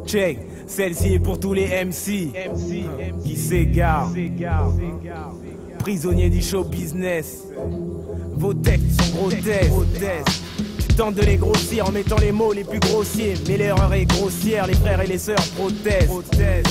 Check, celle-ci est pour tous les MC qui s'égarent, prisonniers du show business. Vos textes sont grotesques. Tu tentes de les grossir en mettant les mots les plus grossiers, mais l'erreur est grossière, les frères et les sœurs protestent.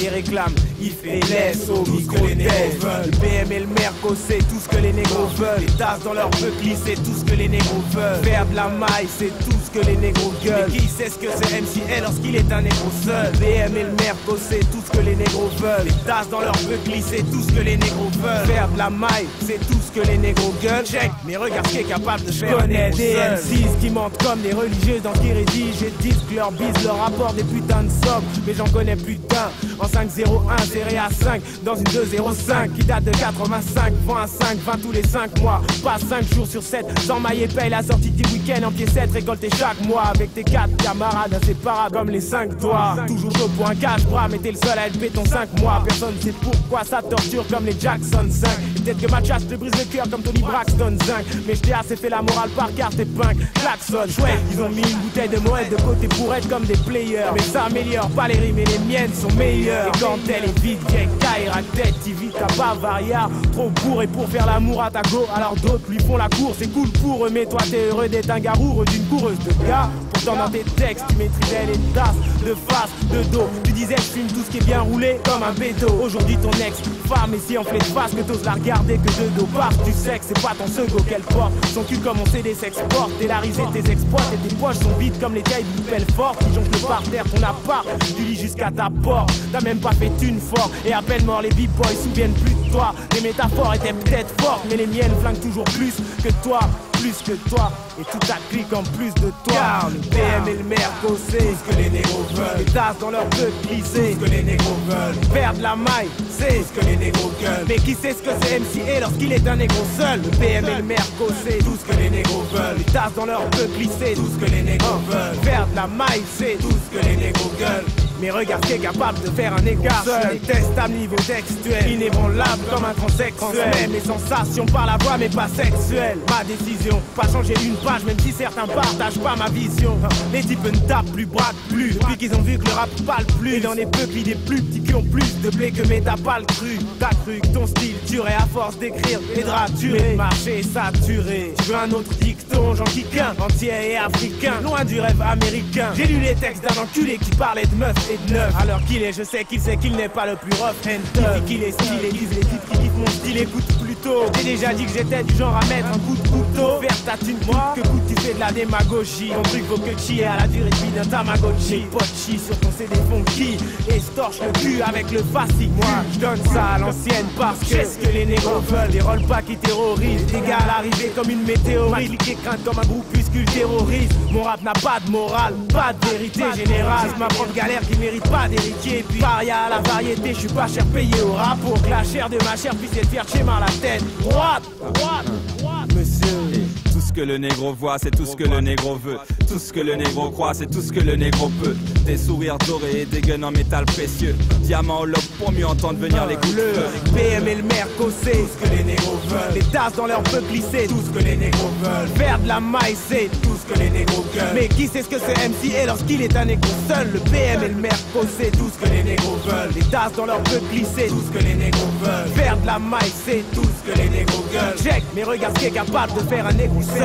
Ils réclament, ils fait laisse au micro-test. Le BM et le Merco, c'est tout ce que les négros veulent. Les tasses dans leur peuple, c'est tout ce que les négros veulent. Faire de la maille, c'est tout ce que les négros gueulent. Mais qui sait ce que c'est MCL lorsqu'il est un négro seul? BM et le Merco, c'est tout ce que les négros veulent. Les tasses dans leur peuple, c'est tout ce que les négros veulent. Faire de la maille, c'est tout ce que les négros gueulent. Check, mais regarde ce qui est capable de faire. Je connais des M6 qui mentent comme des religieux dans ce qu'ils rédigent et disent que leur bise leur rapporte des putains de sommes. Mais j'en connais plus d'un en 501 serré à 5 dans une 205 qui date de 85. Vend à 5, 20 tous les 5 mois. Pas 5 jours sur 7 sans maille et paye la sortie du week-end en pied 7 récolté chaque mois avec tes 4 camarades inséparables comme les 5 doigts. Toujours chaud pour un cache-bras mais t'es le seul à être béton 5 mois. Personne sait pourquoi ça torture comme les Jackson 5. Et peut-être que ma chasse te brise le cœur comme Tony Braxton 5. Mais je t'ai assez fait la morale par carte et punk. Klaxon, chouette, ils ont mis une bouteille de Moët de côté pour être comme des players. Mais ça améliore pas les rimes et les miennes sont meilleures. Et quand elle est vide, vieille caille, tête, tu vis ta Bavaria. Trop bourré pour faire l'amour à ta go. Alors d'autres lui font la course, c'est cool pour eux. Mais toi t'es heureux d'être un garou d'une coureuse de gars. Pourtant dans tes textes tu maîtrisais les tasses de face, de dos. Tu disais je fume tout ce qui est bien roulé comme un bédo. Aujourd'hui ton ex-femme est si enflée de face que t'oses la regarder que de dos. Parce tu sais que c'est pas ton second qu'elle porte. Son cul comme on CD s'exporte. T'es la risée de tes exploits et tes poches sont vides comme les tailles d'une pelle forte. Qui jonque le parterre, ton appart, tu lis jusqu'à ta porte. T'as même pas fait une fort et à peine mort les b-boys souviennent plus de toi. Les métaphores étaient peut-être fortes mais les miennes flinguent toujours plus que toi. Plus que toi, et tout ta clique en plus de toi. Car le BM et le Merco, c'est tout ce que les négros veulent. Les tasses dans leur peuple, c'est tout ce que les négros veulent. Faire de la maille, c'est tout ce que les négros gueulent. Mais qui sait ce que c'est MCA lorsqu'il est un négro seul? Le BM et le Merco, c'est tout ce que les négros veulent. Les tasses dans leur peuple, c'est tout ce que les négros veulent. Faire de la maille, c'est tout ce que les négros gueulent. Mais regarde qui est capable de faire un écart seul. Test à niveau textuel, inébranlable comme un transsexuel. Transmet mes sensations par la voix mais pas sexuelle. Ma décision, pas changer une page même si certains partagent pas ma vision. Les types ne tapent plus, braquent plus depuis qu'ils ont vu que le rap parle plus. Et dans les peuples des plus petits qui ont plus de blé que mais t'as pas le cru. T'as cru que ton style tuerait à force d'écrire et de raturer. Le marché est saturé, tu veux un autre dicton, j'en kick un, entier et africain. Loin du rêve américain, j'ai lu les textes d'un enculé qui parlait de meufs et de neuf. Alors qu'il est, je sais qu'il sait qu'il n'est pas le plus rough and tough. Qu'il est stylé, lise les titres qui kiffent mon style, écoute plutôt. J'ai déjà dit que j'étais du genre à mettre un coup de couteau. Faire ta thune, moi, que coûte tu fais de la démagogie. Ton truc vaut que chier à la durée de vie d'un Tamagotchi. Pochi sur ton CD funky et se torche le cul avec le fascique. Moi, je donne ça à l'ancienne parce que c'est ce que les négros veulent. Des rollbacks qui terrorisent, des gars à l'arrivée comme une météorite. Cliquer crainte comme un groupuscule terroriste. Mon rap n'a pas de morale, pas de vérité générale. C'est ma propre galère qui mérite pas d'héritier. Puis paria à la variété, je suis pas cher payé au rap. Pour que la chair de ma chair puisse être faire schéma la tête. Droite, monsieur. Tout ce que le négro voit, c'est tout ce que le négro veut. Tout ce que le négro croit, c'est tout ce que le négro peut. Des sourires dorés et des guns en métal précieux. Diamant au lobe pour mieux entendre venir les coups de feu. BM et le Merco, c'est tout ce que les négros veulent. Les tasses dans leur peuple, c'est tout ce que les négros veulent. Faire de la maille, c'est tout ce que les négros gueulent. Mais qui sait ce que c'est MCA lorsqu'il est un négro seul? Le BM et le Merco, c'est tout ce que les négros veulent. Les tasses dans leur peuple, c'est tout ce que les négros veulent. Faire de la maille, c'est tout ce que les négros gueulent. Check, mais regarde ce qui est capable de faire un négro seul.